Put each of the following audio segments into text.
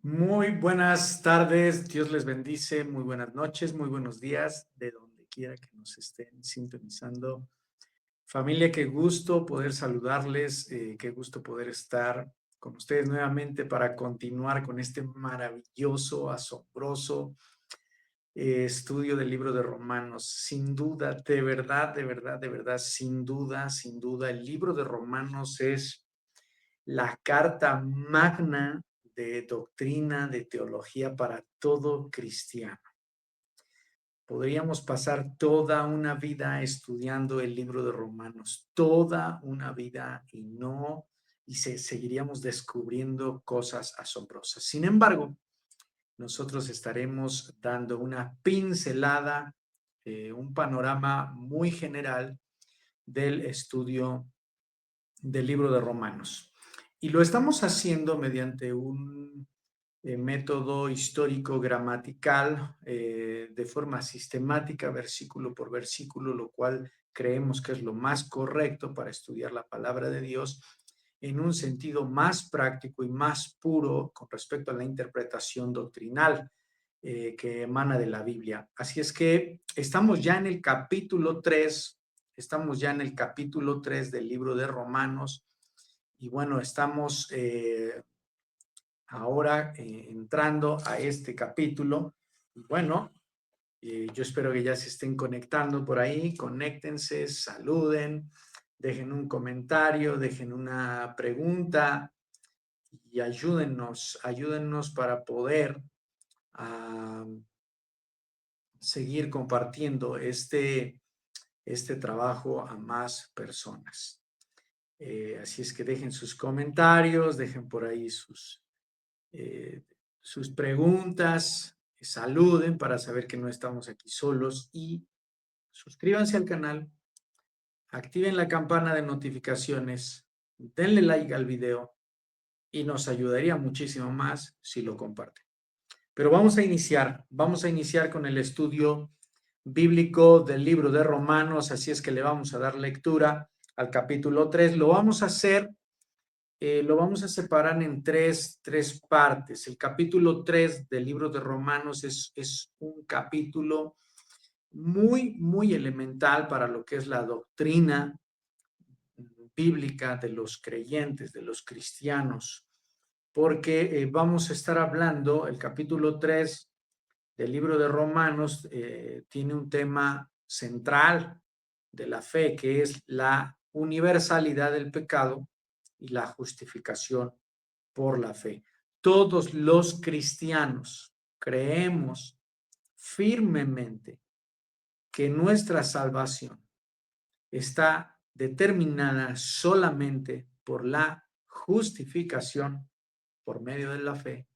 Muy buenas tardes, Dios les bendice, muy buenas noches, muy buenos días, de donde quiera que nos estén sintonizando. Familia, qué gusto poder saludarles, qué gusto poder estar con ustedes nuevamente para continuar con este maravilloso, asombroso estudio del libro de Romanos. Sin duda, de verdad, de verdad, de verdad, sin duda, el libro de Romanos es la carta magna de doctrina, de teología para todo cristiano. Podríamos pasar toda una vida estudiando el libro de Romanos, toda una vida y seguiríamos descubriendo cosas asombrosas. Sin embargo, nosotros estaremos dando una pincelada, un panorama muy general del estudio del libro de Romanos. Y lo estamos haciendo mediante un método histórico gramatical de forma sistemática, versículo por versículo, lo cual creemos que es lo más correcto para estudiar la palabra de Dios en un sentido más práctico y más puro con respecto a la interpretación doctrinal que emana de la Biblia. Así es que estamos ya en el capítulo 3. Estamos ya en el capítulo 3 del libro de Romanos y bueno, estamos ahora entrando a este capítulo. Y bueno, yo espero que ya se estén conectando por ahí, conéctense, saluden, dejen un comentario, dejen una pregunta y ayúdennos para poder uh, seguir compartiendo este trabajo a más personas. Así es que dejen sus comentarios, dejen por ahí eh, sus preguntas, saluden para saber que no estamos aquí solos y suscríbanse al canal, activen la campana de notificaciones, denle like al video y nos ayudaría muchísimo más si lo comparten. Pero vamos a iniciar con el estudio bíblico del libro de Romanos, así es que le vamos a dar lectura al capítulo 3. Lo vamos a separar en tres partes. El capítulo 3 del libro de Romanos es un capítulo muy, muy elemental para lo que es la doctrina bíblica de los creyentes, de los cristianos, porque vamos a estar hablando, el capítulo 3 del libro de Romanos tiene un tema central de la fe, que es la universalidad del pecado y la justificación por la fe. Todos los cristianos creemos firmemente que nuestra salvación está determinada solamente por la justificación por medio de la fe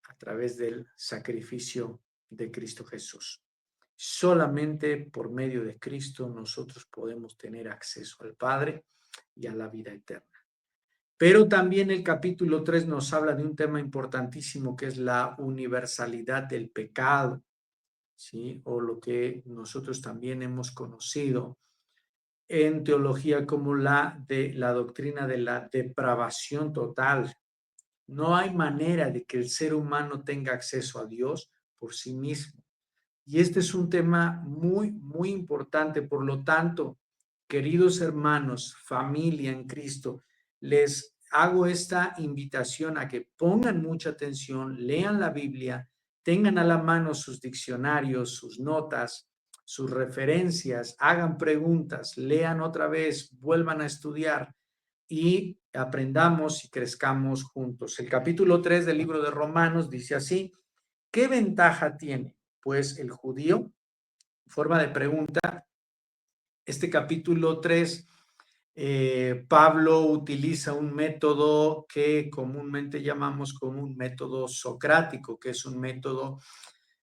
a través del sacrificio de Cristo Jesús. Solamente por medio de Cristo nosotros podemos tener acceso al Padre y a la vida eterna. Pero también el capítulo 3 nos habla de un tema importantísimo que es la universalidad del pecado, ¿sí? O lo que nosotros también hemos conocido en teología como la doctrina de la depravación total. No hay manera de que el ser humano tenga acceso a Dios por sí mismo. Y este es un tema muy, muy importante. Por lo tanto, queridos hermanos, familia en Cristo, les hago esta invitación a que pongan mucha atención, lean la Biblia, tengan a la mano sus diccionarios, sus notas, sus referencias, hagan preguntas, lean otra vez, vuelvan a estudiar y aprendamos y crezcamos juntos. El capítulo 3 del libro de Romanos dice así: ¿qué ventaja tiene, pues, el judío? Forma de pregunta. Este capítulo 3, Pablo utiliza un método que comúnmente llamamos como un método socrático, que es un método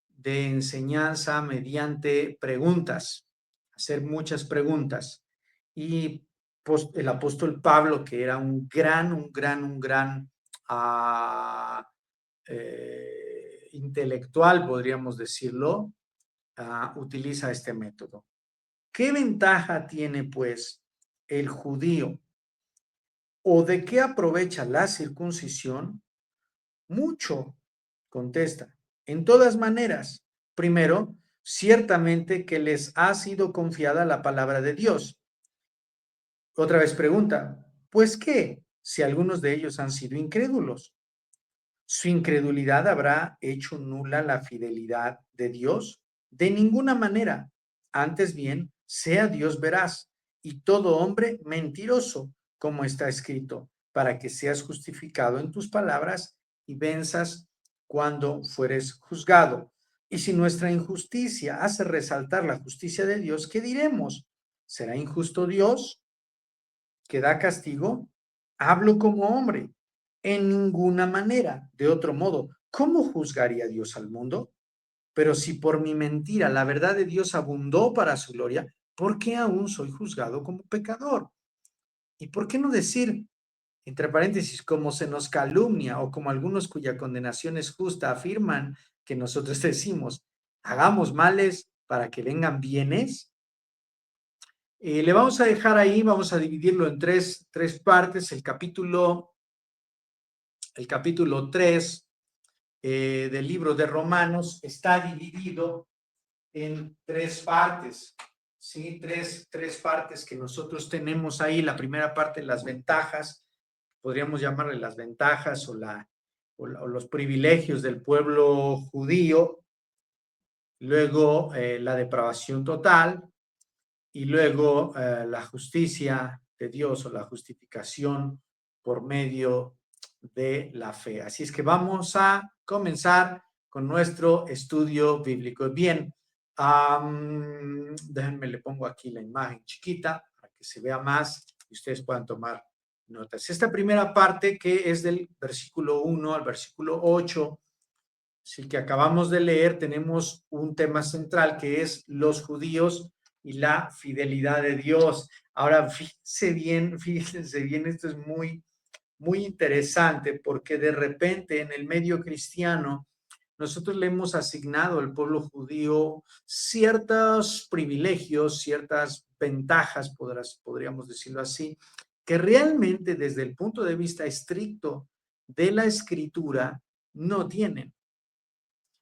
de enseñanza mediante preguntas, hacer muchas preguntas. Y el apóstol Pablo, que era un gran intelectual, podríamos decirlo, utiliza este método. ¿Qué ventaja tiene, pues, el judío? ¿O de qué aprovecha la circuncisión? Mucho, contesta. En todas maneras, primero, ciertamente que les ha sido confiada la palabra de Dios. Otra vez pregunta, ¿pues qué? Si algunos de ellos han sido incrédulos, ¿su incredulidad habrá hecho nula la fidelidad de Dios? De ninguna manera. Antes bien, sea Dios veraz y todo hombre mentiroso, como está escrito, para que seas justificado en tus palabras y venzas cuando fueres juzgado. Y si nuestra injusticia hace resaltar la justicia de Dios, ¿qué diremos? ¿Será injusto Dios que da castigo? Hablo como hombre. En ninguna manera. De otro modo, ¿cómo juzgaría Dios al mundo? Pero si por mi mentira la verdad de Dios abundó para su gloria, ¿por qué aún soy juzgado como pecador? ¿Y por qué no decir, entre paréntesis, como se nos calumnia o como algunos cuya condenación es justa afirman que nosotros decimos, hagamos males para que vengan bienes? Le vamos a dejar ahí, vamos a dividirlo en tres partes. El capítulo 3 del libro de Romanos está dividido en tres partes, ¿sí? Tres partes que nosotros tenemos ahí. La primera parte, las ventajas, podríamos llamarle las ventajas o los privilegios del pueblo judío. Luego, la depravación total. Y luego la justicia de Dios o la justificación por medio de la fe. Así es que vamos a comenzar con nuestro estudio bíblico. Bien, déjenme, le pongo aquí la imagen chiquita para que se vea más y ustedes puedan tomar notas. Esta primera parte, que es del versículo 1 al versículo 8, sí, que acabamos de leer, tenemos un tema central que es los judíos y la fidelidad de Dios. Ahora, fíjense bien, esto es muy, muy interesante porque de repente en el medio cristiano nosotros le hemos asignado al pueblo judío ciertos privilegios, ciertas ventajas, podríamos decirlo así, que realmente desde el punto de vista estricto de la escritura no tienen.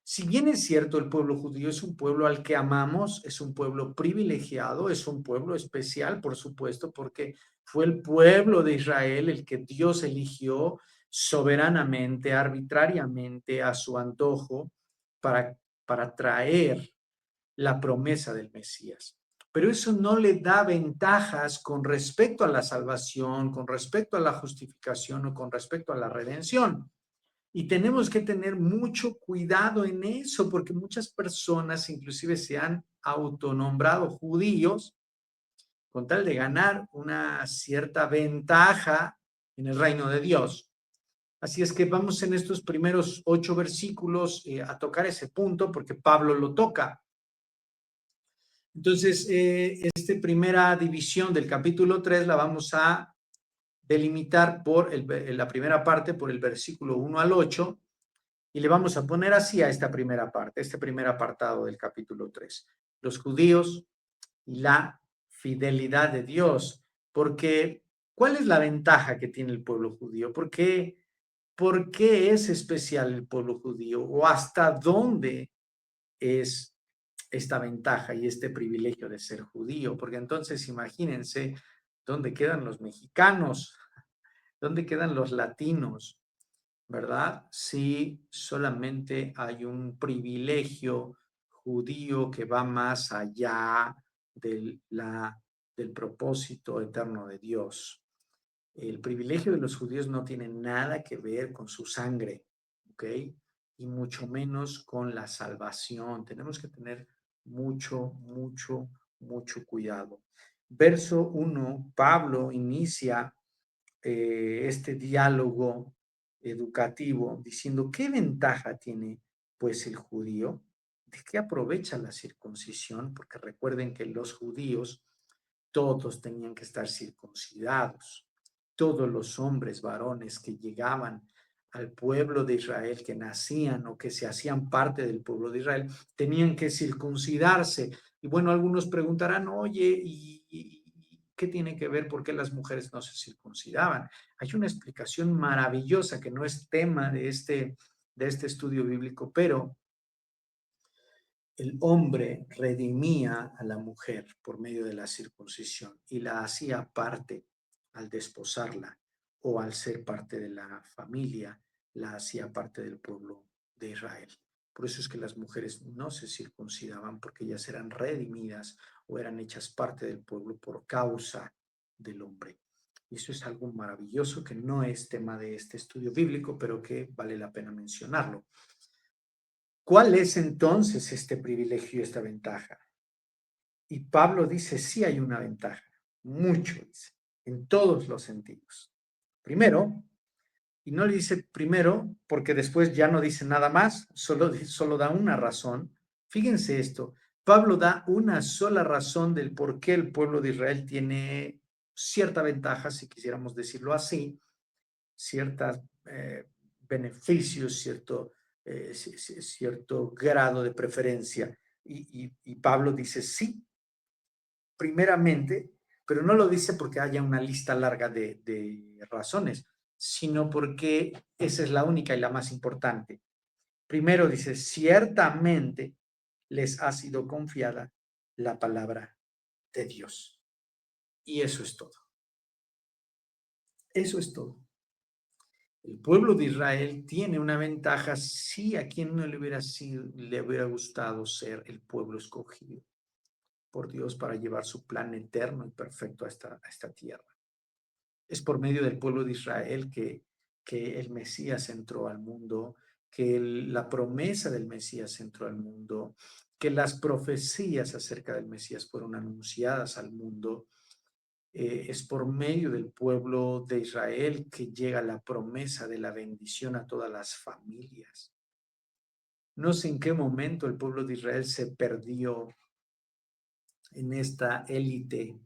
Si bien es cierto, el pueblo judío es un pueblo al que amamos, es un pueblo privilegiado, es un pueblo especial, por supuesto, porque fue el pueblo de Israel el que Dios eligió soberanamente, arbitrariamente, a su antojo, para, para traer la promesa del Mesías. Pero eso no le da ventajas con respecto a la salvación, con respecto a la justificación o con respecto a la redención. Y tenemos que tener mucho cuidado en eso, porque muchas personas inclusive se han autonombrado judíos con tal de ganar una cierta ventaja en el reino de Dios. Así es que vamos en estos primeros 8 versículos a tocar ese punto, porque Pablo lo toca. Entonces, esta primera división del capítulo 3 la vamos a delimitar por la primera parte, por el versículo 1 al 8, y le vamos a poner así a esta primera parte, este primer apartado del capítulo 3. Los judíos y la fidelidad de Dios. Porque, ¿cuál es la ventaja que tiene el pueblo judío? ¿Por qué es especial el pueblo judío? ¿O hasta dónde es esta ventaja y este privilegio de ser judío? Porque entonces imagínense dónde quedan los mexicanos, dónde quedan los latinos, ¿verdad? Si solamente hay un privilegio judío que va más allá del propósito eterno de Dios. El privilegio de los judíos no tiene nada que ver con su sangre, ¿ok? Y mucho menos con la salvación. Tenemos que tener mucho, mucho, mucho cuidado. Verso 1, Pablo inicia este diálogo educativo diciendo qué ventaja tiene pues el judío, de qué aprovecha la circuncisión, porque recuerden que los judíos todos tenían que estar circuncidados, todos los hombres varones que llegaban al pueblo de Israel, que nacían o que se hacían parte del pueblo de Israel, tenían que circuncidarse. Y bueno, algunos preguntarán, oye, ¿y ¿qué tiene que ver por qué las mujeres no se circuncidaban? Hay una explicación maravillosa que no es tema de este estudio bíblico, pero el hombre redimía a la mujer por medio de la circuncisión y la hacía parte al desposarla o al ser parte de la familia, la hacía parte del pueblo de Israel. Por eso es que las mujeres no se circuncidaban porque ellas eran redimidas o eran hechas parte del pueblo por causa del hombre. Y eso es algo maravilloso que no es tema de este estudio bíblico, pero que vale la pena mencionarlo. ¿Cuál es entonces este privilegio y esta ventaja? Y Pablo dice, sí hay una ventaja, mucho, dice, en todos los sentidos. Primero, y no le dice primero porque después ya no dice nada más, solo da una razón. Fíjense esto, Pablo da una sola razón del por qué el pueblo de Israel tiene cierta ventaja, si quisiéramos decirlo así, ciertos beneficios, cierto grado de preferencia. Y Pablo dice sí, primeramente, pero no lo dice porque haya una lista larga de razones, sino porque esa es la única y la más importante. Primero dice, ciertamente les ha sido confiada la palabra de Dios. Y eso es todo. Eso es todo. El pueblo de Israel tiene una ventaja, sí, a quien no le hubiera gustado ser el pueblo escogido por Dios para llevar su plan eterno y perfecto a esta tierra. Es por medio del pueblo de Israel que el Mesías entró al mundo, que la promesa del Mesías entró al mundo, que las profecías acerca del Mesías fueron anunciadas al mundo. Es por medio del pueblo de Israel que llega la promesa de la bendición a todas las familias. No sé en qué momento el pueblo de Israel se perdió en esta élite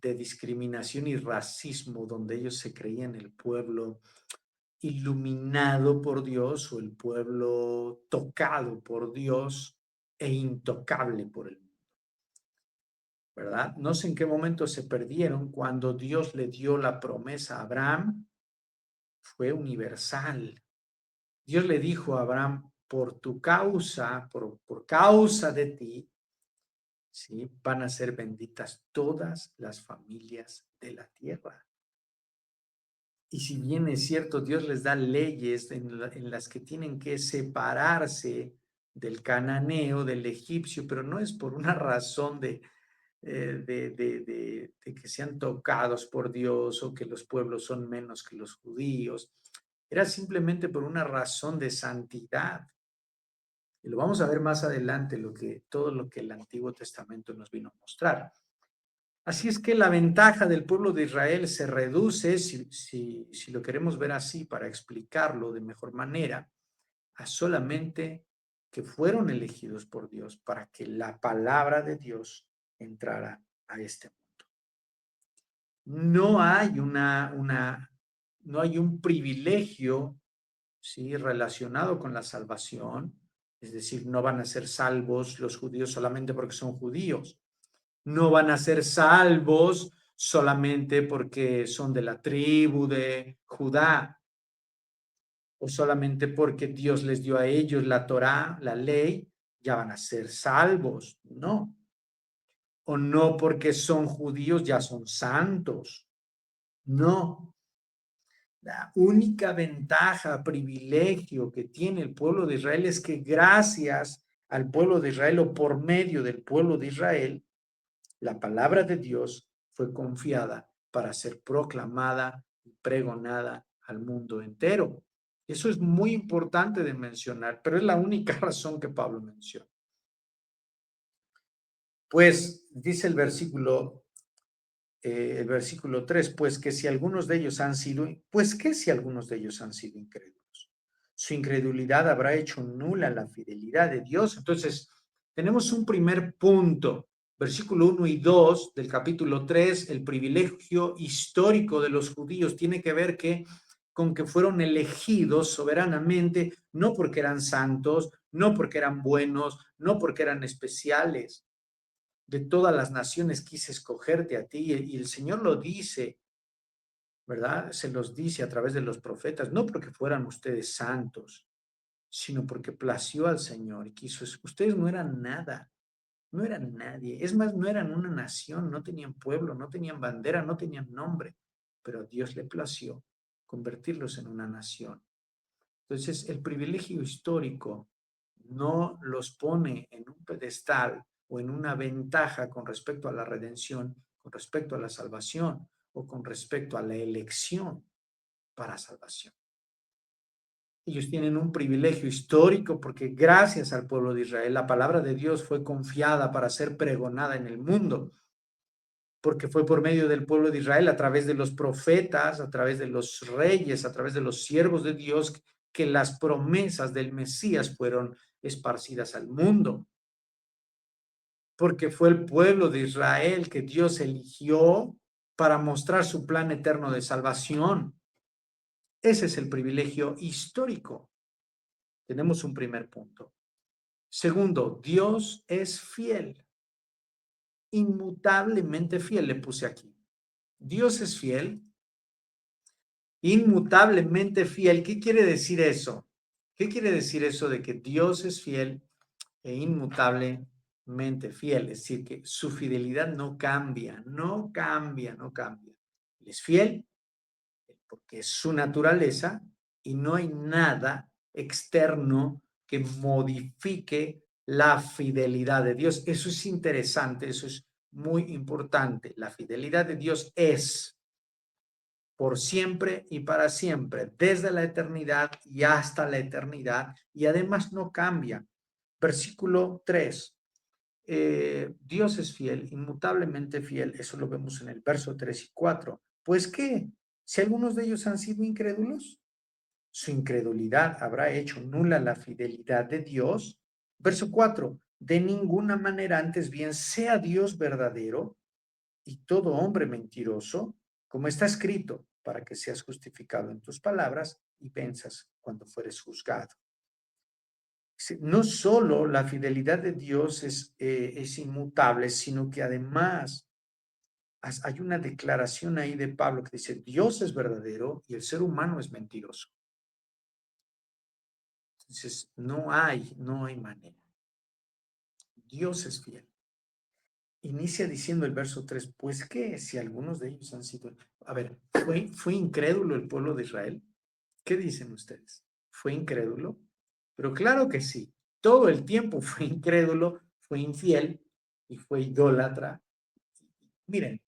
de discriminación y racismo donde ellos se creían el pueblo iluminado por Dios o el pueblo tocado por Dios e intocable por el mundo, ¿verdad? No sé en qué momento se perdieron cuando Dios le dio la promesa a Abraham, fue universal. Dios le dijo a Abraham, por tu causa, por causa de ti, ¿sí? Van a ser benditas todas las familias de la tierra. Y si bien es cierto, Dios les da leyes en las que tienen que separarse del cananeo, del egipcio, pero no es por una razón de que sean tocados por Dios o que los pueblos son menos que los judíos. Era simplemente por una razón de santidad. Y lo vamos a ver más adelante, todo lo que el Antiguo Testamento nos vino a mostrar. Así es que la ventaja del pueblo de Israel se reduce, si lo queremos ver así para explicarlo de mejor manera, a solamente que fueron elegidos por Dios para que la palabra de Dios entrara a este mundo. No hay no hay un privilegio, ¿sí?, relacionado con la salvación, es decir, no van a ser salvos los judíos solamente porque son judíos. No van a ser salvos solamente porque son de la tribu de Judá o solamente porque Dios les dio a ellos la Torá, la ley, ya van a ser salvos. No. O no porque son judíos ya son santos. No. La única ventaja, privilegio que tiene el pueblo de Israel es que gracias al pueblo de Israel o por medio del pueblo de Israel, la palabra de Dios fue confiada para ser proclamada y pregonada al mundo entero. Eso es muy importante de mencionar, pero es la única razón que Pablo menciona. Pues dice el versículo 3, pues que si algunos de ellos han sido, pues que si algunos de ellos han sido incrédulos, su incredulidad habrá hecho nula la fidelidad de Dios. Entonces, tenemos un primer punto, versículo 1 y 2 del capítulo 3, el privilegio histórico de los judíos tiene que ver con que fueron elegidos soberanamente, no porque eran santos, no porque eran buenos, no porque eran especiales, de todas las naciones quise escogerte a ti. Y el Señor lo dice, ¿verdad? Se los dice a través de los profetas, no porque fueran ustedes santos, sino porque plació al Señor y quiso. Ustedes no eran nada, no eran nadie. Es más, no eran una nación, no tenían pueblo, no tenían bandera, no tenían nombre, pero a Dios le plació convertirlos en una nación. Entonces, el privilegio histórico no los pone en un pedestal o en una ventaja con respecto a la redención, con respecto a la salvación o con respecto a la elección para salvación. Ellos tienen un privilegio histórico porque gracias al pueblo de Israel la palabra de Dios fue confiada para ser pregonada en el mundo, porque fue por medio del pueblo de Israel, a través de los profetas, a través de los reyes, a través de los siervos de Dios, que las promesas del Mesías fueron esparcidas al mundo. Porque fue el pueblo de Israel que Dios eligió para mostrar su plan eterno de salvación. Ese es el privilegio histórico. Tenemos un primer punto. Segundo, Dios es fiel, inmutablemente fiel, le puse aquí. Dios es fiel, inmutablemente fiel. ¿Qué quiere decir eso? ¿Qué quiere decir eso de que Dios es fiel e inmutablemente fiel? Es decir, que su fidelidad no cambia, no cambia, no cambia. Él es fiel porque es su naturaleza y no hay nada externo que modifique la fidelidad de Dios. Eso es interesante, eso es muy importante. La fidelidad de Dios es por siempre y para siempre, desde la eternidad y hasta la eternidad, y además no cambia. Versículo 3. Dios es fiel, inmutablemente fiel, eso lo vemos en el verso 3 y 4. Pues qué, si algunos de ellos han sido incrédulos, su incredulidad habrá hecho nula la fidelidad de Dios. Verso 4, de ninguna manera, antes bien, sea Dios verdadero y todo hombre mentiroso, como está escrito, para que seas justificado en tus palabras y pensas cuando fueres juzgado. No solo la fidelidad de Dios es inmutable, sino que además hay una declaración ahí de Pablo que dice, Dios es verdadero y el ser humano es mentiroso. Entonces, no hay manera. Dios es fiel. Inicia diciendo el verso 3, pues qué, si algunos de ellos han sido... A ver, ¿fue incrédulo el pueblo de Israel? ¿Qué dicen ustedes? ¿Fue incrédulo? Pero claro que sí. Todo el tiempo fue incrédulo, fue infiel y fue idólatra. Miren,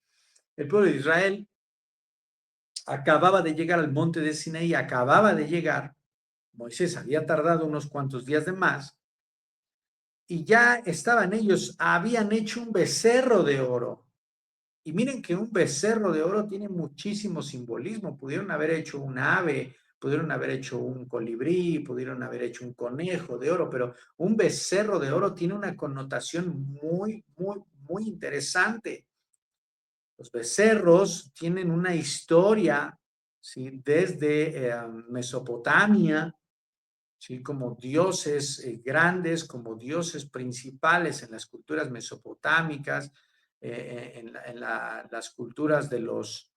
el pueblo de Israel acababa de llegar al monte de Sinaí, acababa de llegar. Moisés había tardado unos cuantos días de más y ya estaban ellos, habían hecho un becerro de oro. Y miren que un becerro de oro tiene muchísimo simbolismo. Pudieron haber hecho un ave, pudieron haber hecho un colibrí, pudieron haber hecho un conejo de oro, pero un becerro de oro tiene una connotación muy, muy, muy interesante. Los becerros tienen una historia, ¿sí? Desde Mesopotamia, ¿sí? Como dioses grandes, como dioses principales en las culturas mesopotámicas, las culturas de los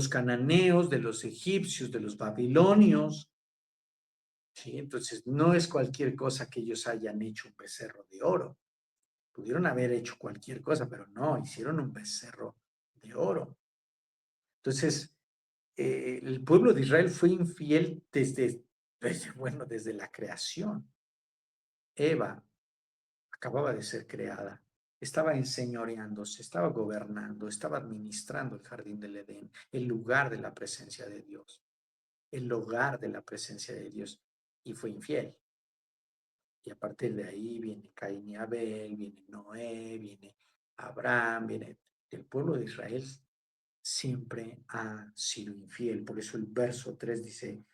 cananeos, de los egipcios, de los babilonios. ¿Sí? Entonces, no es cualquier cosa que ellos hayan hecho un becerro de oro. Pudieron haber hecho cualquier cosa, pero no, hicieron un becerro de oro. Entonces, el pueblo de Israel fue infiel desde la creación. Eva acababa de ser creada, estaba enseñoreándose, estaba gobernando, estaba administrando el jardín del Edén, el lugar de la presencia de Dios, el hogar de la presencia de Dios, y fue infiel. Y a partir de ahí viene Caín y Abel, viene Noé, viene Abraham, viene el pueblo de Israel siempre ha sido infiel. Por eso el verso 3 dice,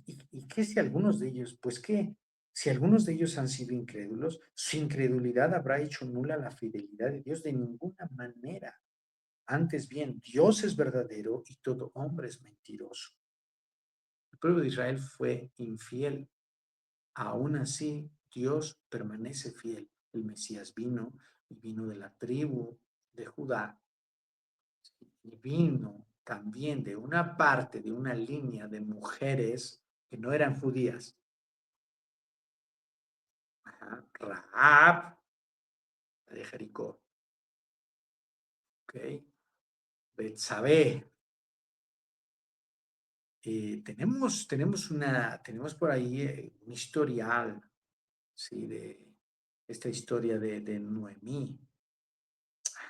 ¿y qué si algunos de ellos? Pues qué, si algunos de ellos han sido incrédulos, su incredulidad habrá hecho nula la fidelidad de Dios de ninguna manera. Antes bien, Dios es verdadero y todo hombre es mentiroso. El pueblo de Israel fue infiel. Aún así, Dios permanece fiel. El Mesías vino y vino de la tribu de Judá y vino también de una parte, de una línea de mujeres que no eran judías. Ajá. Rahab, la de Jericó. ¿Ok? Betsabé. Tenemos por ahí un historial, ¿sí? De esta historia de Noemí.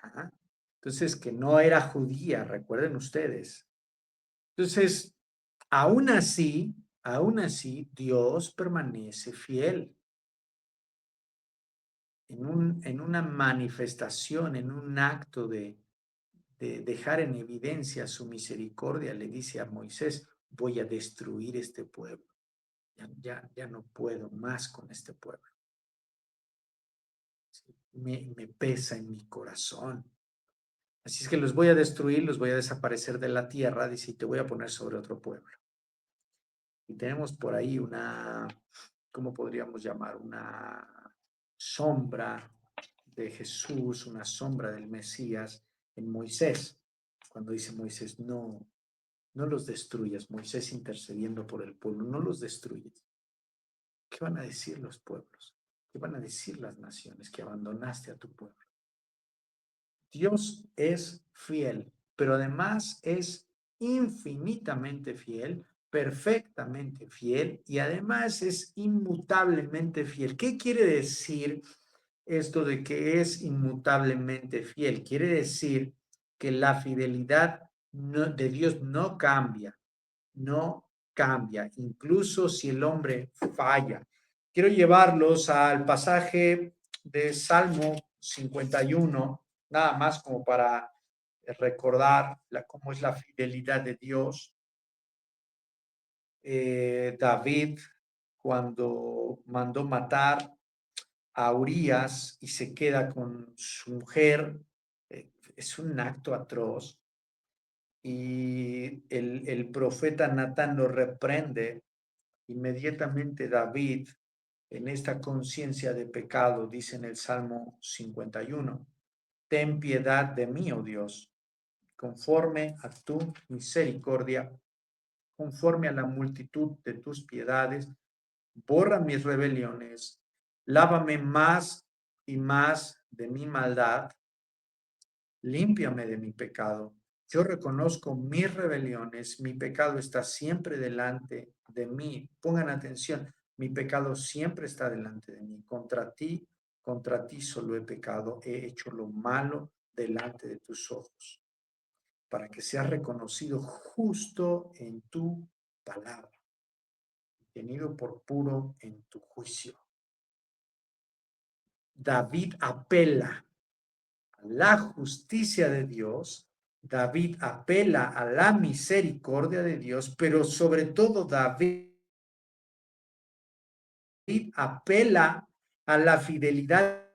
Ajá. Entonces, que no era judía, recuerden ustedes. Entonces, aún así, Dios permanece fiel en una manifestación, en un acto de dejar en evidencia su misericordia. Le dice a Moisés, voy a destruir este pueblo. Ya no puedo más con este pueblo. Me pesa en mi corazón. Así es que los voy a destruir, los voy a desaparecer de la tierra, dice, y te voy a poner sobre otro pueblo. Y tenemos por ahí ¿cómo podríamos llamar? Una sombra de Jesús, una sombra del Mesías en Moisés. Cuando dice Moisés, no los destruyas, Moisés intercediendo por el pueblo, no los destruyes. ¿Qué van a decir los pueblos? ¿Qué van a decir las naciones? Que abandonaste a tu pueblo. Dios es fiel, pero además es infinitamente fiel, perfectamente fiel y además es inmutablemente fiel. ¿Qué quiere decir esto de que es inmutablemente fiel? Quiere decir que la fidelidad de Dios no cambia, no cambia, incluso si el hombre falla. Quiero llevarlos al pasaje de Salmo 51, nada más como para recordar cómo es la fidelidad de Dios. David, cuando mandó matar a Urías y se queda con su mujer, es un acto atroz. Y el profeta Natán lo reprende. Inmediatamente David, en esta conciencia de pecado, dice en el Salmo 51, ten piedad de mí, oh Dios, conforme a tu misericordia, conforme a la multitud de tus piedades, borra mis rebeliones, lávame más y más de mi maldad, límpiame de mi pecado. Yo reconozco mis rebeliones, mi pecado está siempre delante de mí. Pongan atención, mi pecado siempre está delante de mí. Contra ti solo he pecado, he hecho lo malo delante de tus ojos, para que seas reconocido justo en tu palabra, tenido por puro en tu juicio. David apela a la justicia de Dios. David apela a la misericordia de Dios, pero sobre todo David apela a la fidelidad.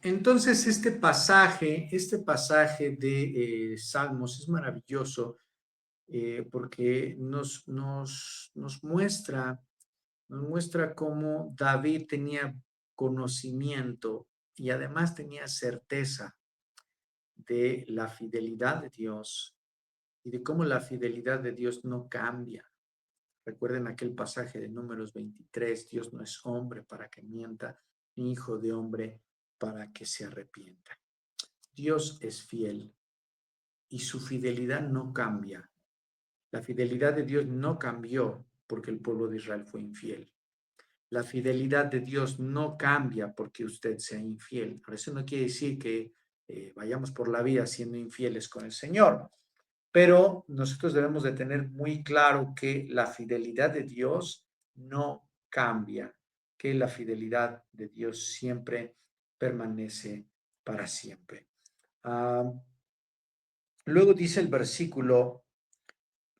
Entonces, este pasaje de Salmos es maravilloso porque nos muestra cómo David tenía conocimiento y además tenía certeza de la fidelidad de Dios y de cómo la fidelidad de Dios no cambia. Recuerden aquel pasaje de Números 23, Dios no es hombre para que mienta, ni hijo de hombre para que se arrepienta. Dios es fiel y su fidelidad no cambia. La fidelidad de Dios no cambió porque el pueblo de Israel fue infiel. La fidelidad de Dios no cambia porque usted sea infiel. Por eso no quiere decir que vayamos por la vida siendo infieles con el Señor. Pero nosotros debemos de tener muy claro que la fidelidad de Dios no cambia, que la fidelidad de Dios siempre permanece para siempre. Luego dice el versículo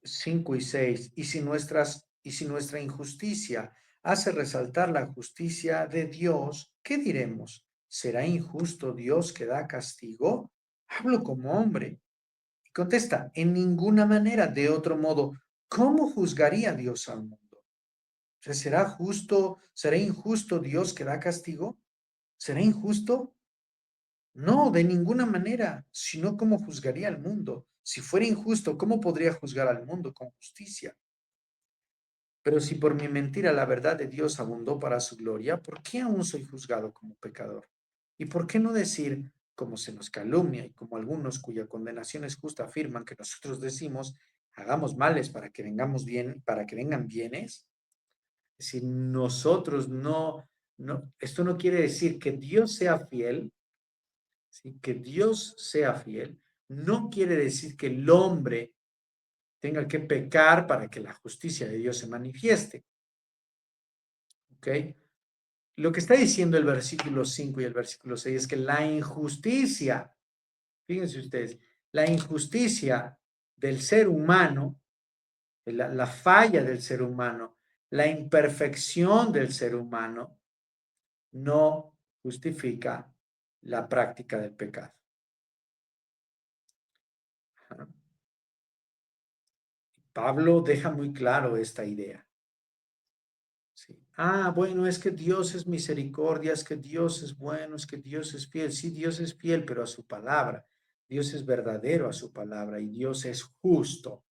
5 y 6, y si nuestra injusticia hace resaltar la justicia de Dios, ¿qué diremos? ¿Será injusto Dios que da castigo? Hablo como hombre. Y contesta, en ninguna manera, de otro modo, ¿cómo juzgaría Dios al mundo? O sea, ¿será justo, será injusto Dios que da castigo? ¿Será injusto? No, de ninguna manera, sino cómo juzgaría al mundo. Si fuera injusto, ¿cómo podría juzgar al mundo con justicia? Pero si por mi mentira la verdad de Dios abundó para su gloria, ¿por qué aún soy juzgado como pecador? ¿Y por qué no decir, como se nos calumnia y como algunos cuya condenación es justa afirman que nosotros decimos, hagamos males para que vengamos bien, para que vengan bienes? Es decir, nosotros esto no quiere decir que Dios sea fiel, ¿sí? Que Dios sea fiel, no quiere decir que el hombre tenga que pecar para que la justicia de Dios se manifieste. ¿Ok? Lo que está diciendo el versículo 5 y el versículo 6 es que la injusticia, fíjense ustedes, la injusticia del ser humano, la falla del ser humano, la imperfección del ser humano, no justifica la práctica del pecado. Pablo deja muy claro esta idea. Sí. Bueno, es que Dios es misericordia, es que Dios es bueno, es que Dios es fiel. Sí, Dios es fiel, pero a su palabra. Dios es verdadero a su palabra y Dios es justo.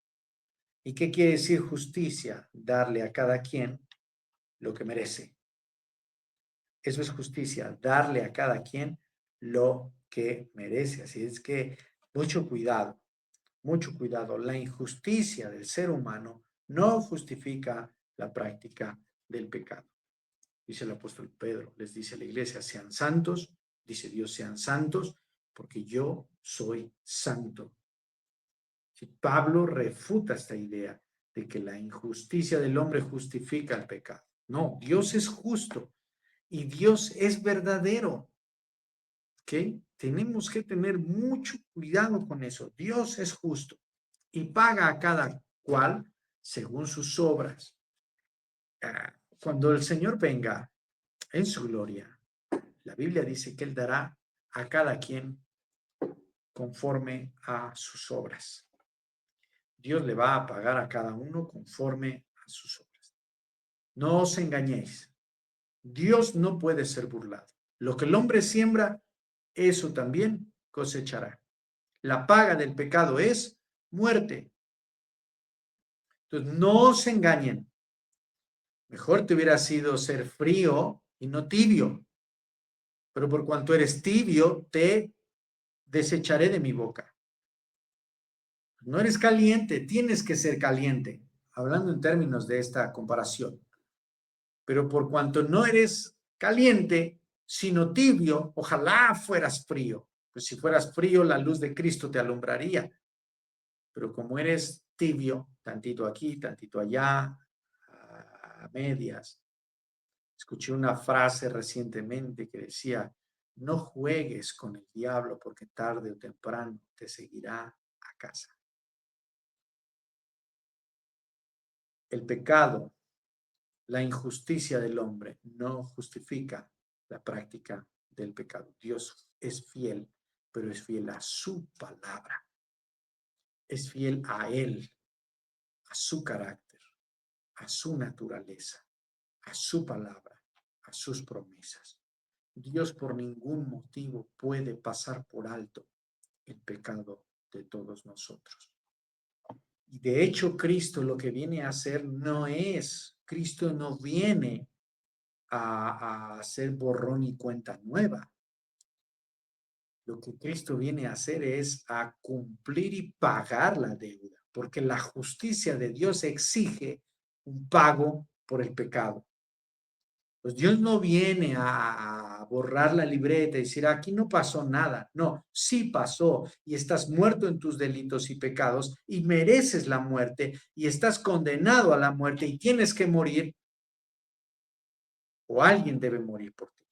¿Y qué quiere decir justicia? Darle a cada quien lo que merece. Eso es justicia, darle a cada quien lo que merece. Así es que mucho cuidado, mucho cuidado. La injusticia del ser humano no justifica la práctica del pecado. Dice el apóstol Pedro, les dice a la iglesia, sean santos, dice Dios, sean santos, porque yo soy santo. Si Pablo refuta esta idea de que la injusticia del hombre justifica el pecado. No, Dios es justo y Dios es verdadero. ¿Ok? Tenemos que tener mucho cuidado con eso. Dios es justo y paga a cada cual según sus obras. Cuando el Señor venga en su gloria, la Biblia dice que Él dará a cada quien conforme a sus obras. Dios le va a pagar a cada uno conforme a sus obras. No os engañéis. Dios no puede ser burlado. Lo que el hombre siembra, eso también cosechará. La paga del pecado es muerte. Entonces, no se engañen. Mejor te hubiera sido ser frío y no tibio. Pero por cuanto eres tibio, te desecharé de mi boca. No eres caliente, tienes que ser caliente, hablando en términos de esta comparación. Pero por cuanto no eres caliente, sino tibio, ojalá fueras frío. Pues si fueras frío, la luz de Cristo te alumbraría. Pero como eres tibio, tantito aquí, tantito allá, a medias. Escuché una frase recientemente que decía, no juegues con el diablo porque tarde o temprano te seguirá a casa. El pecado, la injusticia del hombre no justifica la práctica del pecado. Dios es fiel, pero es fiel a su palabra. Es fiel a Él, a su carácter, a su naturaleza, a su palabra, a sus promesas. Dios por ningún motivo puede pasar por alto el pecado de todos nosotros. Y de hecho, Cristo lo que viene a hacer Cristo no viene a hacer borrón y cuenta nueva. Lo que Cristo viene a hacer es a cumplir y pagar la deuda, porque la justicia de Dios exige un pago por el pecado. Pues Dios no viene a borrar la libreta y decir, aquí no pasó nada. No, sí pasó y estás muerto en tus delitos y pecados y mereces la muerte y estás condenado a la muerte y tienes que morir o alguien debe morir por ti.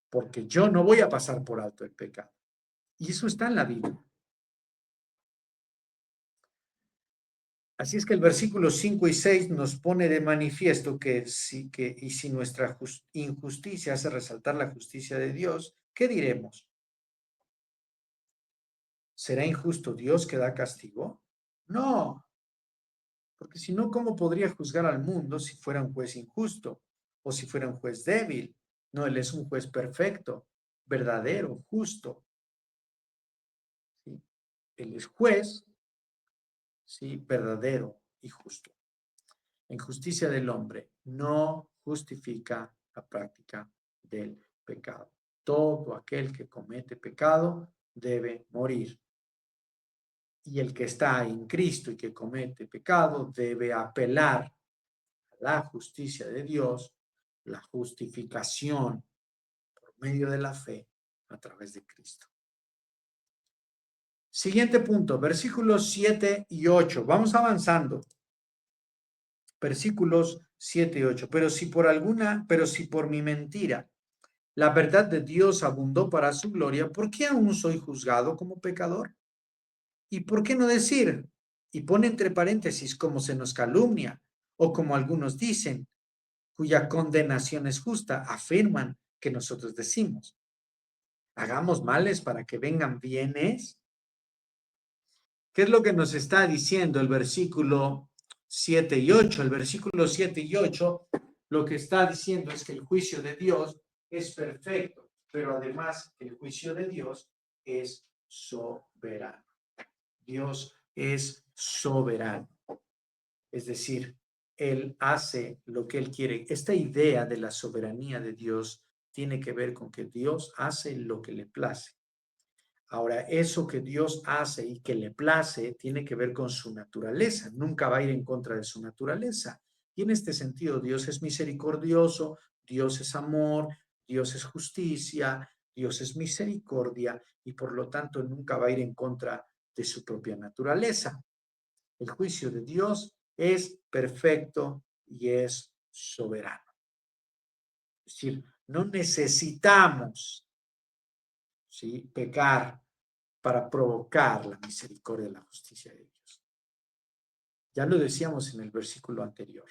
Porque yo no voy a pasar por alto el pecado. Y eso está en la Biblia. Así es que el versículo 5 y 6 nos pone de manifiesto que si nuestra injusticia hace resaltar la justicia de Dios, ¿qué diremos? ¿Será injusto Dios que da castigo? No, porque si no, ¿cómo podría juzgar al mundo si fuera un juez injusto o si fuera un juez débil? No, Él es un juez perfecto, verdadero, justo. ¿Sí? Él es juez, ¿sí? Verdadero y justo. La injusticia del hombre no justifica la práctica del pecado. Todo aquel que comete pecado debe morir. Y el que está en Cristo y que comete pecado debe apelar a la justicia de Dios, la justificación por medio de la fe a través de Cristo. Siguiente punto, versículos 7 y 8. Vamos avanzando. Versículos 7 y 8. Pero si por mi mentira la verdad de Dios abundó para su gloria, ¿por qué aún soy juzgado como pecador? ¿Y por qué no decir? Y pone entre paréntesis como se nos calumnia, o como algunos dicen, cuya condenación es justa, afirman que nosotros decimos. Hagamos males para que vengan bienes. ¿Qué es lo que nos está diciendo el versículo 7 y 8? El versículo 7 y 8 lo que está diciendo es que el juicio de Dios es perfecto, pero además el juicio de Dios es soberano. Dios es soberano. Es decir, Él hace lo que Él quiere. Esta idea de la soberanía de Dios tiene que ver con que Dios hace lo que le place. Ahora, eso que Dios hace y que le place tiene que ver con su naturaleza. Nunca va a ir en contra de su naturaleza. Y en este sentido, Dios es misericordioso, Dios es amor, Dios es justicia, Dios es misericordia y por lo tanto nunca va a ir en contra de su propia naturaleza. El juicio de Dios es perfecto y es soberano. Es decir, no necesitamos, ¿sí?, pecar para provocar la misericordia y la justicia de Dios. Ya lo decíamos en el versículo anterior.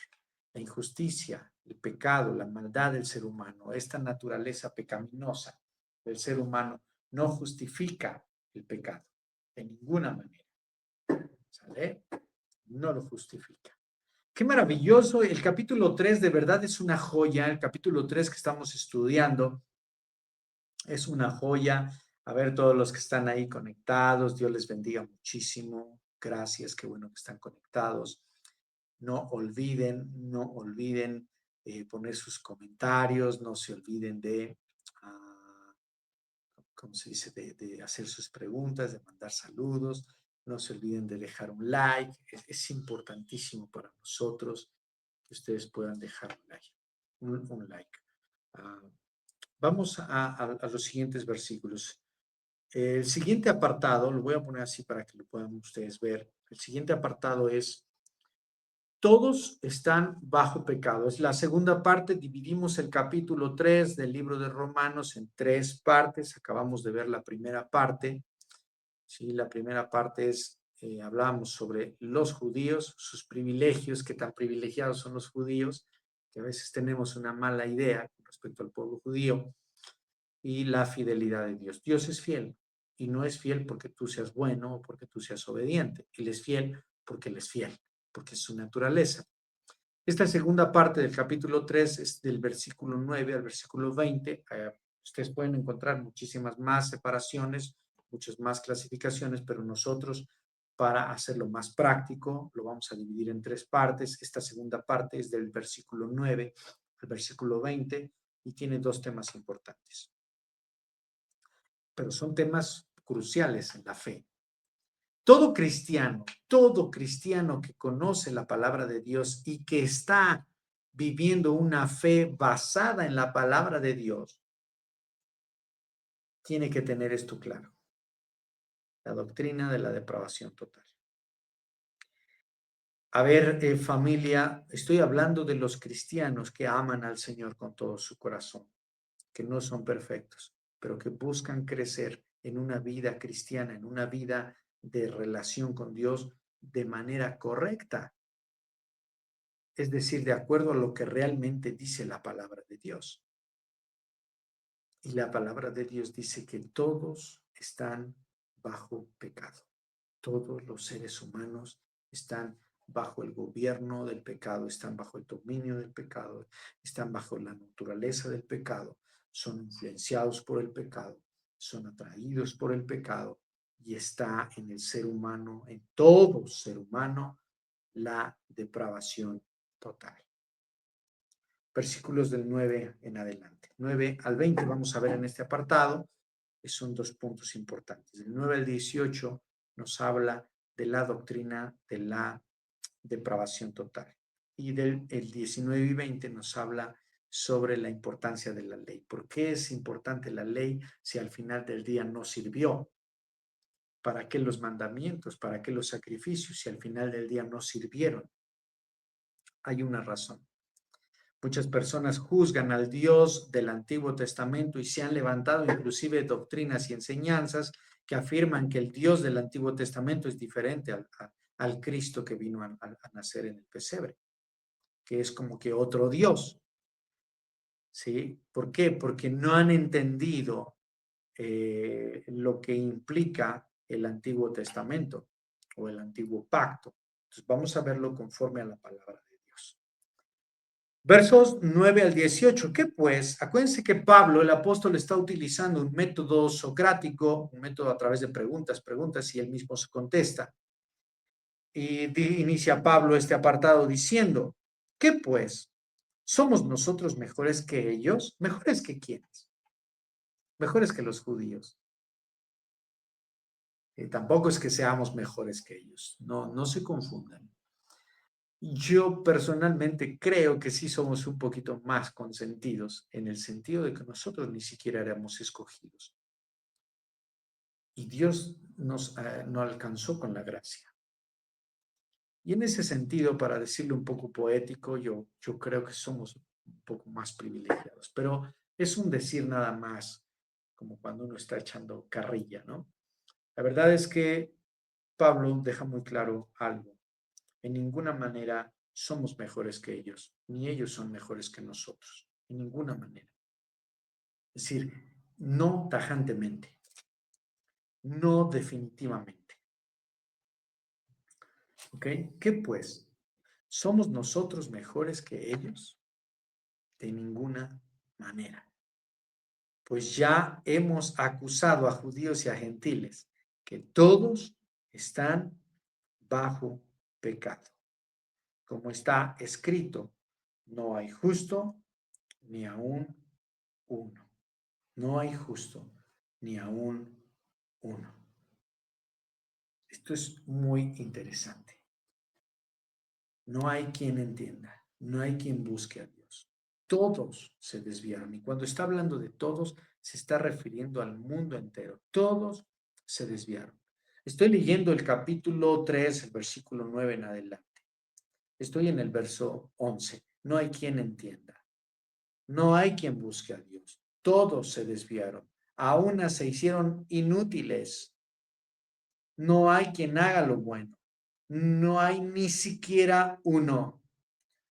La injusticia, el pecado, la maldad del ser humano, esta naturaleza pecaminosa del ser humano no justifica el pecado de ninguna manera. ¿Sale? No lo justifica. Qué maravilloso. El capítulo 3 de verdad es una joya. El capítulo 3 que estamos estudiando es una joya. A ver, todos los que están ahí conectados, Dios les bendiga muchísimo. Gracias, qué bueno que están conectados. No olviden poner sus comentarios, no se olviden de, ¿cómo se dice?, de hacer sus preguntas, de mandar saludos. No se olviden de dejar un like. Es importantísimo para nosotros que ustedes puedan dejar un like. Un like. Vamos a los siguientes versículos. El siguiente apartado, lo voy a poner así para que lo puedan ustedes ver. El siguiente apartado es, todos están bajo pecado. Es la segunda parte. Dividimos el capítulo 3 del libro de Romanos en tres partes. Acabamos de ver la primera parte. Sí, la primera parte es, hablamos sobre los judíos, sus privilegios, qué tan privilegiados son los judíos, que a veces tenemos una mala idea con respecto al pueblo judío, y la fidelidad de Dios. Dios es fiel y no es fiel porque tú seas bueno o porque tú seas obediente. Él es fiel porque Él es fiel, porque es su naturaleza. Esta segunda parte del capítulo 3 es del versículo 9 al versículo 20. Ustedes pueden encontrar muchísimas más separaciones, muchas más clasificaciones, pero nosotros, para hacerlo más práctico, lo vamos a dividir en tres partes. Esta segunda parte es del versículo 9 al versículo 20 y tiene dos temas importantes. Pero son temas cruciales en la fe. Todo cristiano que conoce la palabra de Dios y que está viviendo una fe basada en la palabra de Dios, tiene que tener esto claro: la doctrina de la depravación total. A ver, familia, estoy hablando de los cristianos que aman al Señor con todo su corazón, que no son perfectos, pero que buscan crecer en una vida cristiana, en una vida de relación con Dios de manera correcta, es decir, de acuerdo a lo que realmente dice la palabra de Dios. Y la palabra de Dios dice que todos están bajo pecado. Todos los seres humanos están bajo el gobierno del pecado, están bajo el dominio del pecado, están bajo la naturaleza del pecado, son influenciados por el pecado, son atraídos por el pecado, y está en el ser humano, en todo ser humano, la depravación total. Versículos del 9 en adelante. 9 al 20 vamos a ver en este apartado, que son dos puntos importantes. Del 9 al 18 nos habla de la doctrina de la depravación total. Y del el 19 y 20 nos habla sobre la importancia de la ley. ¿Por qué es importante la ley si al final del día no sirvió? ¿Para qué los mandamientos? ¿Para qué los sacrificios si al final del día no sirvieron? Hay una razón. Muchas personas juzgan al Dios del Antiguo Testamento y se han levantado inclusive doctrinas y enseñanzas que afirman que el Dios del Antiguo Testamento es diferente al Cristo que vino a nacer en el pesebre, que es como que otro Dios. ¿Sí? ¿Por qué? Porque no han entendido lo que implica el Antiguo Testamento o el Antiguo Pacto. Entonces vamos a verlo conforme a la palabra de Dios. Versos 9 al 18. ¿Qué pues? Acuérdense que Pablo, el apóstol, está utilizando un método socrático, un método a través de preguntas y él mismo se contesta. Y inicia Pablo este apartado diciendo: ¿qué pues? ¿Somos nosotros mejores que ellos? ¿Mejores que quiénes? Mejores que los judíos. Tampoco es que seamos mejores que ellos. No, no se confundan. Yo personalmente creo que sí somos un poquito más consentidos, en el sentido de que nosotros ni siquiera éramos escogidos. Y Dios nos alcanzó con la gracia. Y en ese sentido, para decirlo un poco poético, yo creo que somos un poco más privilegiados. Pero es un decir nada más, como cuando uno está echando carrilla, ¿no? La verdad es que Pablo deja muy claro algo: en ninguna manera somos mejores que ellos, ni ellos son mejores que nosotros, en ninguna manera. Es decir, no tajantemente, no definitivamente. ¿Ok? ¿Qué pues? ¿Somos nosotros mejores que ellos? De ninguna manera. Pues ya hemos acusado a judíos y a gentiles que todos están bajo pecado. Como está escrito: no hay justo ni aún uno. No hay justo ni aún uno. Esto es muy interesante. No hay quien entienda, no hay quien busque a Dios. Todos se desviaron. Y cuando está hablando de todos, se está refiriendo al mundo entero. Todos se desviaron. Estoy leyendo el capítulo 3, el versículo 9 en adelante. Estoy en el verso 11. No hay quien entienda. No hay quien busque a Dios. Todos se desviaron. A una se hicieron inútiles. No hay quien haga lo bueno. No hay ni siquiera uno.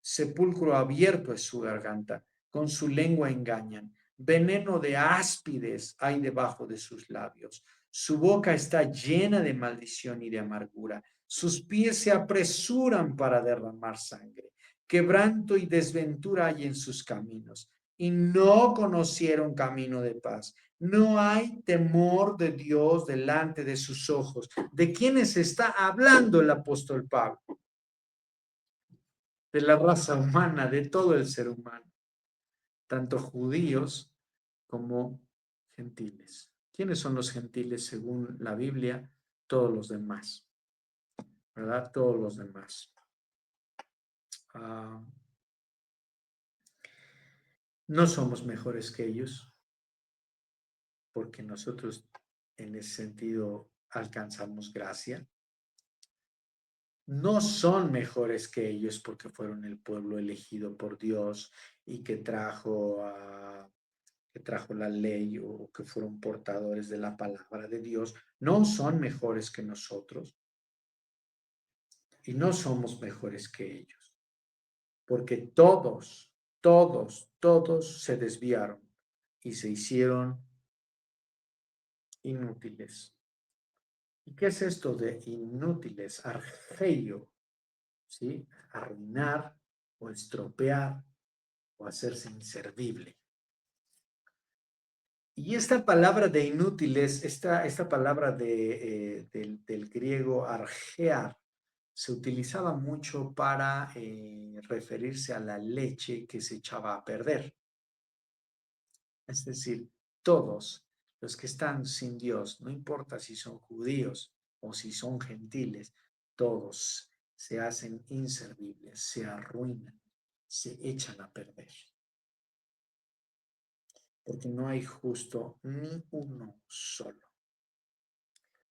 Sepulcro abierto es su garganta. Con su lengua engañan. Veneno de áspides hay debajo de sus labios. Su boca está llena de maldición y de amargura. Sus pies se apresuran para derramar sangre. Quebranto y desventura hay en sus caminos, y no conocieron camino de paz. No hay temor de Dios delante de sus ojos. ¿De quiénes está hablando el apóstol Pablo? De la raza humana, de todo el ser humano, tanto judíos como gentiles. ¿Quiénes son los gentiles según la Biblia? Todos los demás, ¿verdad? Todos los demás. No somos mejores que ellos porque nosotros en ese sentido alcanzamos gracia. No son mejores que ellos porque fueron el pueblo elegido por Dios y que trajo la ley o que fueron portadores de la palabra de Dios. No son mejores que nosotros y no somos mejores que ellos porque todos se desviaron y se hicieron inútiles. ¿Y qué es esto de inútiles? Argeio, ¿sí? Arruinar o estropear o hacerse inservible. Y esta palabra de inútiles, esta palabra del griego argear, se utilizaba mucho para referirse a la leche que se echaba a perder. Es decir, todos los que están sin Dios, no importa si son judíos o si son gentiles, todos se hacen inservibles, se arruinan, se echan a perder. Porque no hay justo ni uno solo.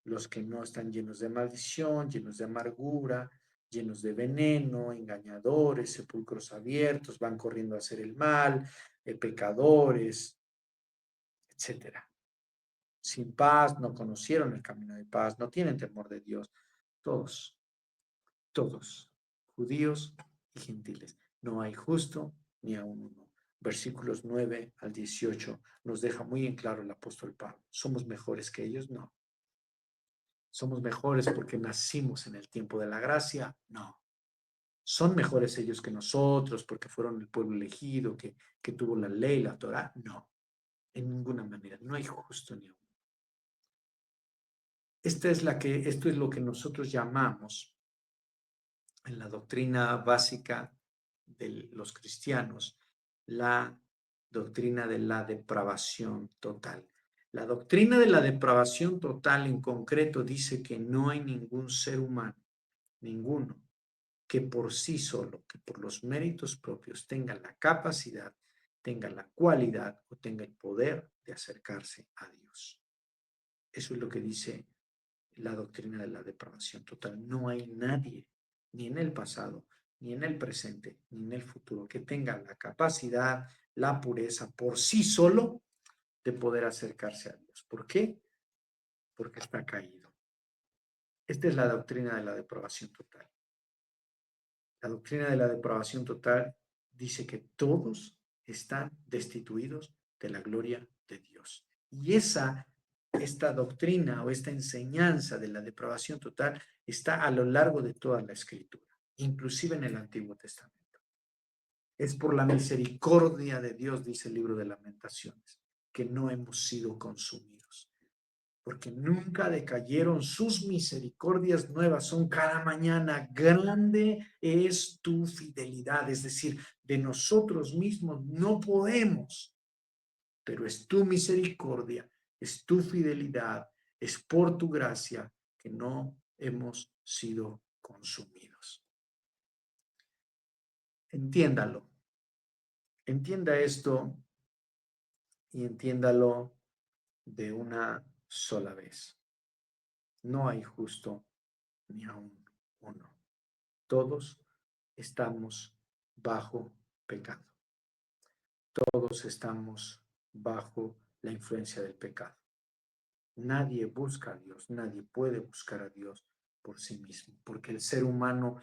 Los que no están llenos de maldición, llenos de amargura, llenos de veneno, engañadores, sepulcros abiertos, van corriendo a hacer el mal, pecadores, etcétera. Sin paz, no conocieron el camino de paz, no tienen temor de Dios. Todos, todos, judíos y gentiles. No hay justo ni a uno. Versículos 9 al 18 nos deja muy en claro el apóstol Pablo. ¿Somos mejores que ellos? No. ¿Somos mejores porque nacimos en el tiempo de la gracia? No. ¿Son mejores ellos que nosotros porque fueron el pueblo elegido, que tuvo la ley, la Torah? No. En ninguna manera. No hay justo ni uno. Esto es lo que nosotros llamamos en la doctrina básica de los cristianos, la doctrina de la depravación total. La doctrina de la depravación total en concreto dice que no hay ningún ser humano, ninguno, que por sí solo, que por los méritos propios tenga la capacidad, tenga la cualidad o tenga el poder de acercarse a Dios. Eso es lo que dice la doctrina de la depravación total. No hay nadie, ni en el pasado, ni en el presente, ni en el futuro, que tenga la capacidad, la pureza por sí solo de poder acercarse a Dios. ¿Por qué? Porque está caído. Esta es la doctrina de la depravación total. La doctrina de la depravación total dice que todos están destituidos de la gloria de Dios. Y esta doctrina o esta enseñanza de la depravación total está a lo largo de toda la escritura, inclusive en el Antiguo Testamento. Es por la misericordia de Dios, dice el libro de Lamentaciones, que no hemos sido consumidos, porque nunca decayeron sus misericordias nuevas, son cada mañana. Grande es tu fidelidad, es decir, de nosotros mismos no podemos, pero es tu misericordia, es tu fidelidad, es por tu gracia que no hemos sido consumidos. Entiéndalo, entienda esto y entiéndalo de una sola vez. No hay justo ni aún uno. Todos estamos bajo pecado. Todos estamos bajo la influencia del pecado. Nadie busca a Dios, nadie puede buscar a Dios por sí mismo, porque el ser humano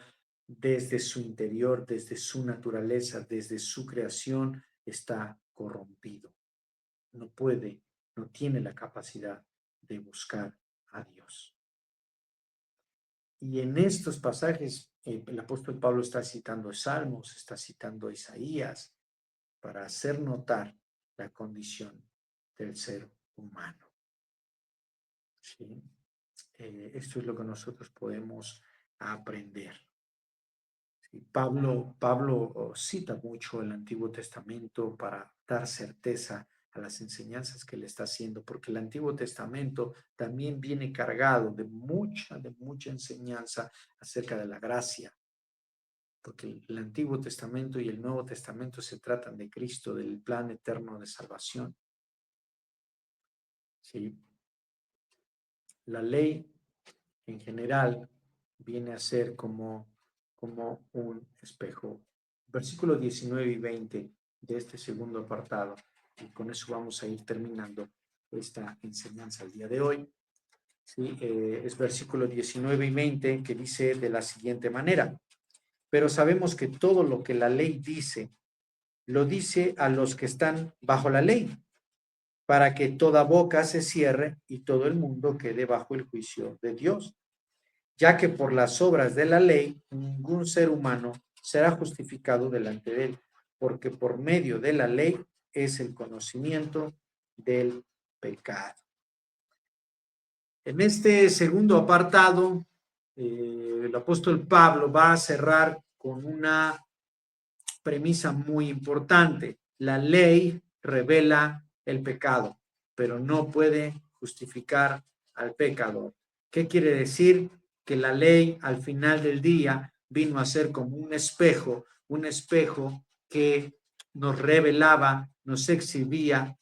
desde su interior, desde su naturaleza, desde su creación, está corrompido. No puede, no tiene la capacidad de buscar a Dios. Y en estos pasajes, el apóstol Pablo está citando Salmos, está citando Isaías, para hacer notar la condición del ser humano. ¿Sí? Esto es lo que nosotros podemos aprender. ¿Sí? Pablo cita mucho el Antiguo Testamento para dar certeza a las enseñanzas que le está haciendo, porque el Antiguo Testamento también viene cargado de mucha enseñanza acerca de la gracia. porque el Antiguo Testamento y el Nuevo Testamento se tratan de Cristo, del plan eterno de salvación. ¿Sí? La ley en general viene a ser como un espejo. Versículos 19 y 20 de este segundo apartado, y con eso vamos a ir terminando esta enseñanza el día de hoy. ¿Sí? Es versículo 19 y 20 que dice de la siguiente manera: pero sabemos que todo lo que la ley dice, lo dice a los que están bajo la ley, para que toda boca se cierre y todo el mundo quede bajo el juicio de Dios, ya que por las obras de la ley ningún ser humano será justificado delante de él, porque por medio de la ley es el conocimiento del pecado. En este segundo apartado, el apóstol Pablo va a cerrar con una premisa muy importante. La ley revela el pecado, pero no puede justificar al pecador. ¿Qué quiere decir? Que la ley al final del día vino a ser como un espejo que nos revelaba, nos exhibía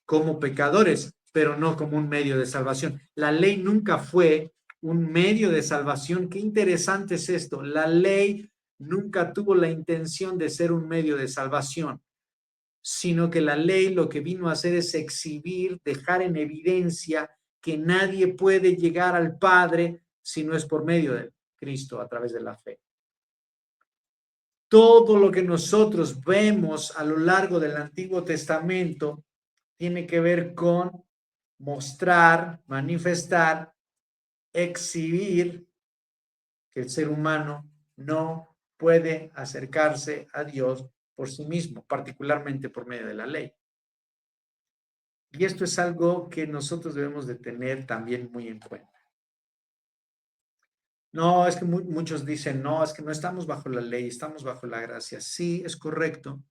como pecadores, pero no como un medio de salvación. La ley nunca fue un medio de salvación. Qué interesante es esto. La ley nunca tuvo la intención de ser un medio de salvación, sino que la ley lo que vino a hacer es exhibir, dejar en evidencia que nadie puede llegar al Padre si no es por medio de Cristo a través de la fe. Todo lo que nosotros vemos a lo largo del Antiguo Testamento tiene que ver con mostrar, manifestar, exhibir que el ser humano no puede acercarse a Dios por sí mismo, particularmente por medio de la ley. Y esto es algo que nosotros debemos de tener también muy en cuenta. No, es que muchos dicen, no, es que no estamos bajo la ley, estamos bajo la gracia. Sí, es correcto,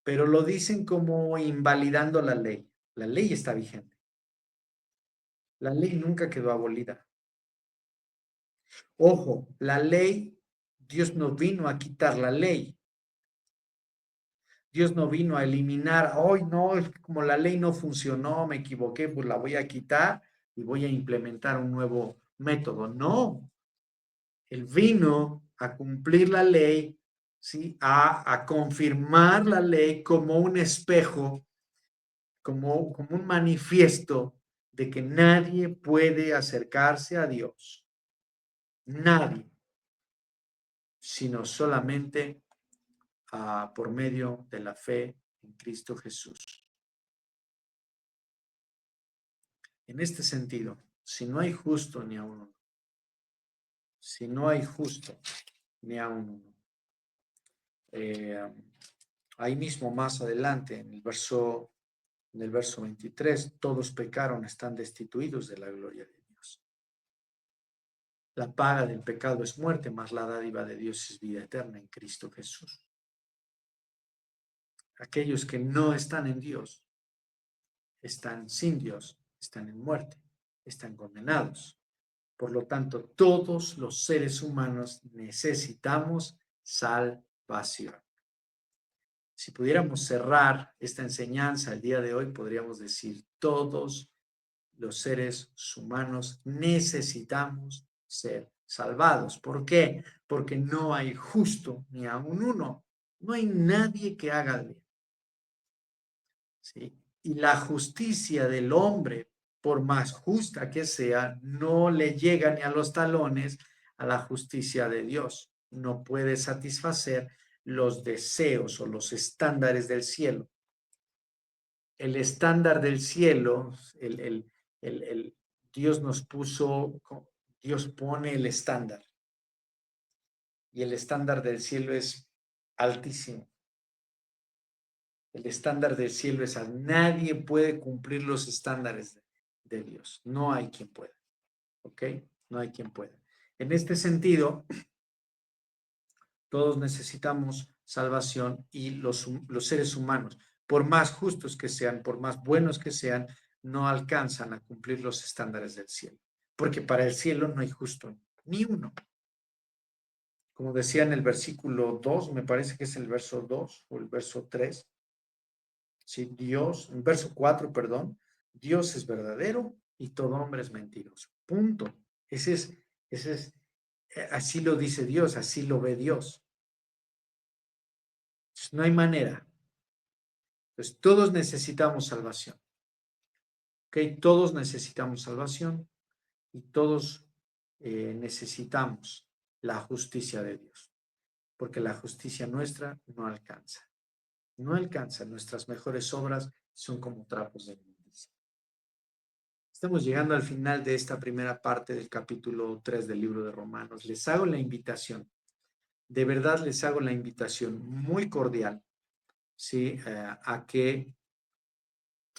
pero lo dicen como invalidando la ley. La ley está vigente. La ley nunca quedó abolida. Ojo, la ley, Dios no vino a quitar la ley. Dios no vino a eliminar, hoy no, como la ley no funcionó, me equivoqué, pues la voy a quitar y voy a implementar un nuevo método. No, Él vino a cumplir la ley, ¿sí? A confirmar la ley como un espejo, como un manifiesto de que nadie puede acercarse a Dios. Nadie, sino solamente por medio de la fe en Cristo Jesús. En este sentido, si no hay justo ni a uno, si no hay justo ni a uno, ahí mismo más adelante en el verso 23, todos pecaron, están destituidos de la gloria de Dios. La paga del pecado es muerte, mas la dádiva de Dios es vida eterna en Cristo Jesús. Aquellos que no están en Dios, están sin Dios, están en muerte, están condenados. Por lo tanto, todos los seres humanos necesitamos salvación. Si pudiéramos cerrar esta enseñanza el día de hoy, podríamos decir, todos los seres humanos necesitamos ser salvados. ¿Por qué? Porque no hay justo ni aun uno. No hay nadie que haga el bien. ¿Sí? Y la justicia del hombre, por más justa que sea, no le llega ni a los talones a la justicia de Dios. No puede satisfacer los deseos o los estándares del cielo. El estándar del cielo, Dios nos puso, Dios pone el estándar. Y el estándar del cielo es altísimo. El estándar del cielo es nadie puede cumplir los estándares de Dios. No hay quien pueda. ¿Ok? No hay quien pueda. En este sentido, todos necesitamos salvación y los seres humanos, por más justos que sean, por más buenos que sean, no alcanzan a cumplir los estándares del cielo. Porque para el cielo no hay justo ni uno. como decía en el versículo 2, me parece que es el verso 2 o el verso 3, ¿sí? Dios, en verso 4, perdón, Dios es verdadero y todo hombre es mentiroso. Punto. Ese es, así lo dice Dios, así lo ve Dios. Entonces, no hay manera. Entonces, todos necesitamos salvación. ¿Ok? Todos necesitamos salvación y todos necesitamos la justicia de Dios, porque la justicia nuestra no alcanza. No alcanza. Nuestras mejores obras son como trapos de inmundicia. Estamos llegando al final de esta primera parte del capítulo 3 del libro de Romanos. Les hago la invitación, de verdad les hago la invitación muy cordial, ¿sí? A que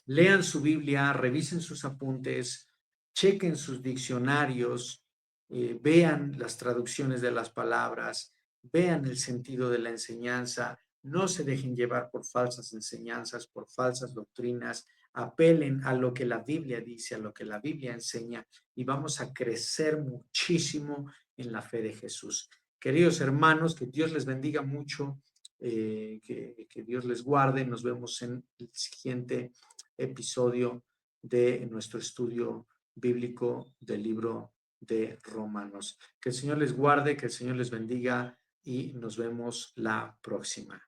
lean su Biblia, revisen sus apuntes, chequen sus diccionarios, vean las traducciones de las palabras, vean el sentido de la enseñanza, no se dejen llevar por falsas enseñanzas, por falsas doctrinas, apelen a lo que la Biblia dice, a lo que la Biblia enseña y vamos a crecer muchísimo en la fe de Jesús. Queridos hermanos, que Dios les bendiga mucho, que Dios les guarde. Nos vemos en el siguiente episodio de nuestro estudio bíblico del libro de Romanos. Que el Señor les guarde, que el Señor les bendiga y nos vemos la próxima.